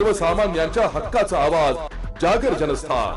सर्वसामान्यांच्या हक्काचा आवाज जागर जनस्थान।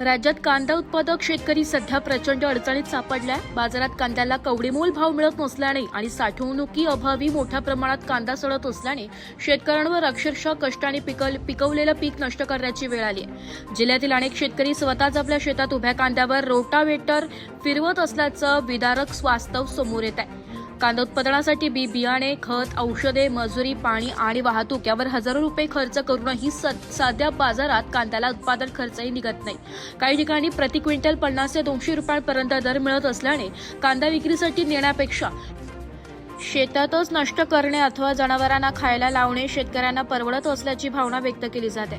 राज्यात कांदा उत्पादक शेतकरी सध्या प्रचंड अडचणीत सापडलाय। बाजारात कांद्याला कवडीमोल भाव मिळत नसल्याने आणि साठवणुकी अभावी मोठ्या प्रमाणात कांदा सडत असल्याने शेतकऱ्यांवर अक्षरशः कष्टाने पिकवलेलं पीक नष्ट करण्याची वेळ आली आहे। जिल्ह्यातील अनेक शेतकरी स्वतःच आपल्या शेतात उभ्या कांद्यावर रोटावेटर फिरवत असल्याचं विदारक वास्तव समोर येत आहे। कांदा उत्पादनासाठी बियाणे, खत, औषधे, मजुरी, पाणी आणि वाहतूक यावर हजारो रुपये खर्च करूनही सध्या बाजारात कांद्याला उत्पादन खर्चही निघत नाही। काही ठिकाणी प्रति क्विंटल 50 ते 200 रुपयांपर्यंत दर मिळत असल्याने कांदा विक्रीसाठी नेण्यापेक्षा शेतातच नष्ट करणे अथवा जनावरांना खायला लावणे शेतकऱ्यांना परवडत असल्याची भावना व्यक्त केली जाते।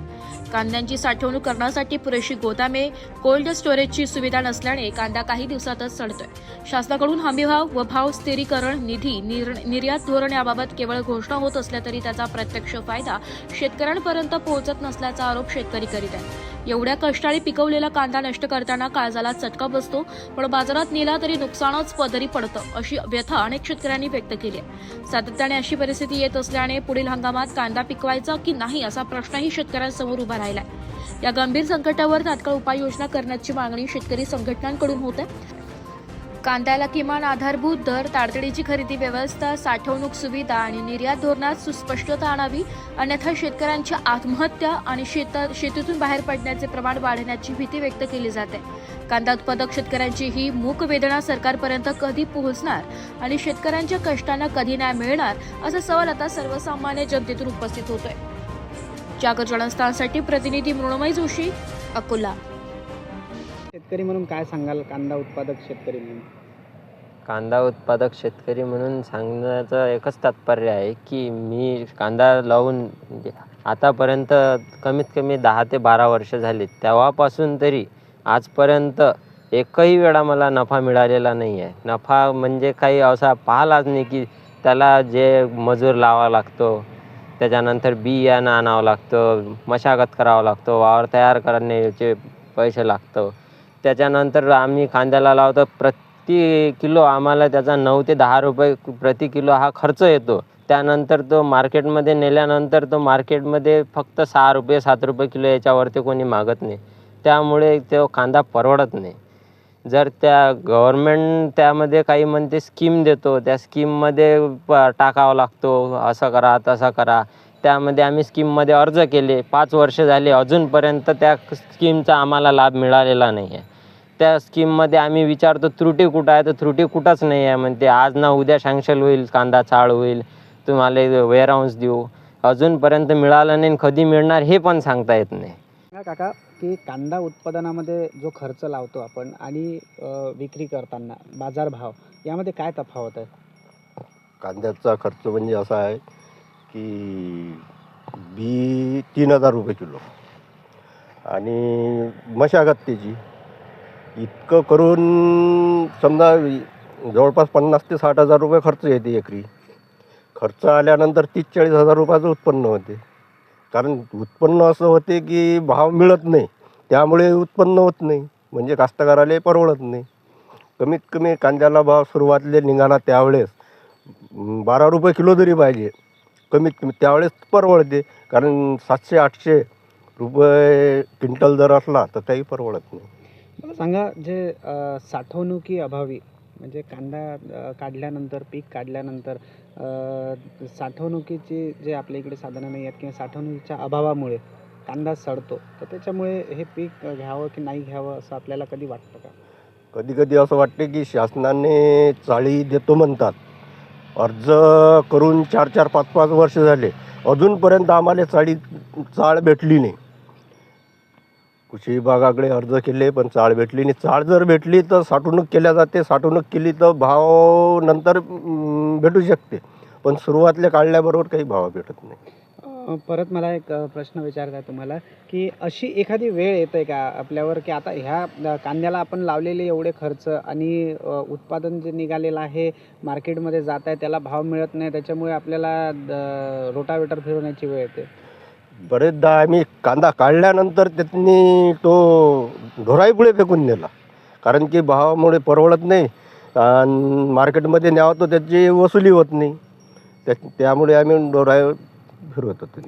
कांद्यांची साठवणूक करण्यासाठी पुरेशी गोदामे, कोल्ड स्टोरेजची सुविधा नसल्याने कांदा काही दिवसातच सडतोय। शासनाकडून हमीभाव व भाव स्थिरीकरण निधी, निर्यात धोरण याबाबत केवळ घोषणा होत असल्या तरी त्याचा प्रत्यक्ष फायदा शेतकऱ्यांपर्यंत पोहोचत नसल्याचा आरोप शेतकरी करीत आहेत। एवढ्या कष्टाने पिकवलेला कांदा नष्ट करताना काळजाला चटका बसतो, पण बाजारात नेला तरी नुकसानच पदरी पडतं, अशी व्यथा अनेक शेतकऱ्यांनी व्यक्त केली आहे। सातत्याने अशी परिस्थिती येत असल्याने पुढील हंगामात कांदा पिकवायचा की नाही असा प्रश्नही शेतकऱ्यांसमोर उभा राहिलाय। या गंभीर संकटावर तात्काळ उपाययोजना करण्याची मागणी शेतकरी संघटनांकडून होत आहे। कांद्याला किमान आधारभूत दर, तातडीची खरेदी व्यवस्था, साठवणूक सुविधा आणि निर्यात धोरणात सुस्पष्टता आणावी, अन्यथा शेतकऱ्यांच्या आत्महत्या आणि शेतीतून बाहेर पडण्याचे प्रमाण वाढण्याची भीती व्यक्त केली जाते। कांदा उत्पादक शेतकऱ्यांची ही मूक वेदना सरकारपर्यंत कधी पोहोचणार आणि शेतकऱ्यांच्या कष्टांना कधी न्याय मिळणार असा सवाल आता सर्वसामान्य जनतेतून उपस्थित होतोय। जागर जनस्थानसाठी प्रतिनिधी मृण्मयी जोशी, अकोला। शेतकरी म्हणून काय सांगाल? कांदा उत्पादक शेतकरी म्हणून कांदा उत्पादक शेतकरी म्हणून सांगण्याचं एकच तात्पर्य आहे की मी कांदा लावून आतापर्यंत कमीत कमी 10 ते 12 वर्ष झाली, तेव्हापासून तरी आजपर्यंत एकही वेळा मला नफा मिळालेला नाही आहे। नफा म्हणजे काही असा पाहिलाच नाही की त्याला जे मजूर लावावा लागतो, त्याच्यानंतर बियाणं आणावं लागतं, मशागत करावं लागतो, वावर तयार करण्याचे पैसे लागतं, त्याच्यानंतर आम्ही कांद्याला लावतो प्रति किलो आम्हाला त्याचा 9 ते 10 रुपये प्रति किलो हा खर्च येतो। त्यानंतर तो मार्केटमध्ये नेल्यानंतर तो मार्केटमध्ये फक्त 6 रुपये 7 रुपये किलो याच्यावरती कोणी मागत नाही, त्यामुळे तो कांदा परवडत नाही। जर त्या गव्हर्नमेंट त्यामध्ये काही म्हणते स्कीम देतो, त्या स्कीममध्ये टाकावं लागतो, असं करा तसं करा, त्यामध्ये आम्ही स्कीममध्ये अर्ज केले, 5 वर्ष झाले, अजूनपर्यंत त्या स्कीमचा आम्हाला लाभ मिळालेला नाही आहे। त्या स्कीममध्ये आम्ही विचारतो त्रुटी कुठं आहे, तर त्रुटी कुठंच नाही आहे म्हणते। आज ना उद्या सँक्शन होईल, कांदा चाळ होईल, तुम्हाला वेअरहाऊस देऊ, अजूनपर्यंत मिळालं नाही, कधी मिळणार हे पण सांगता येत नाही। काका, की कांदा उत्पादनामध्ये जो खर्च लावतो आपण आणि विक्री करताना बाजारभाव यामध्ये काय तफावत आहे? कांद्याचा खर्च म्हणजे असा आहे की बी 3000 रुपये किलो आणि मशागत त्याची इतकं करून समजा जवळपास 50 ते 60 हजार रुपये खर्च येते एकरी। खर्च आल्यानंतर 30-40 हजार रुपयाचं उत्पन्न होते, कारण उत्पन्न असं होते की भाव मिळत नाही, त्यामुळे उत्पन्न होत नाही, म्हणजे कास्तकाराला परवडत नाही। कमीत कमी कांद्याला भाव सुरुवातीला निघाला त्यावेळेस 12 रुपये किलो जरी पाहिजे कमीत कमी, त्यावेळेस परवडते, कारण 700-800 रुपये क्विंटल जर असला तर काही परवडत नाही। मला सांगा, जे साठवणुकी अभावी म्हणजे कांदा काढल्यानंतर, पीक काढल्यानंतर साठवणुकीची जे आपल्या इकडे साधनं नाही आहेत किंवा साठवणुकीच्या अभावामुळे कांदा सडतो, तर त्याच्यामुळे हे पीक घ्यावं की नाही घ्यावं असं आपल्याला कधी वाटतं का? कधी कधी असं वाटते की शासनाने चाळी देतो म्हणतात, अर्ज करून 4-4, 5-5 वर्ष झाले, अजूनपर्यंत आम्हाला चाळ भेटली नाही। कृषी विभागाकडे अर्ज केले पण चाळ भेटली नाही। चाळ जर भेटली तर साठवणूक केल्या जाते, साठवणूक केली तर भाव नंतर भेटू शकते, पण सुरुवातीला काढल्याबरोबर काही भाव भेटत नाही। परत मला एक प्रश्न विचारायचा आहे तुम्हाला, की अशी एखादी वेळ येते का आपल्यावर की आता ह्या कांद्याला आपण लावलेले एवढे खर्च आणि उत्पादन जे निघालेलं आहे मार्केटमध्ये जात आहे त्याला भाव मिळत नाही, त्याच्यामुळे आपल्याला रोटावेटर फिरवण्याची वेळ येते? बरेचदा आम्ही कांदा काढल्यानंतर त्यांनी तो ढोराईपुढे फेकून नेला, कारण की भावामुळे परवडत नाही आणि मार्केटमध्ये न्यावं तर त्याची वसुली होत नाही, त्यामुळे आम्ही फिरवत होते.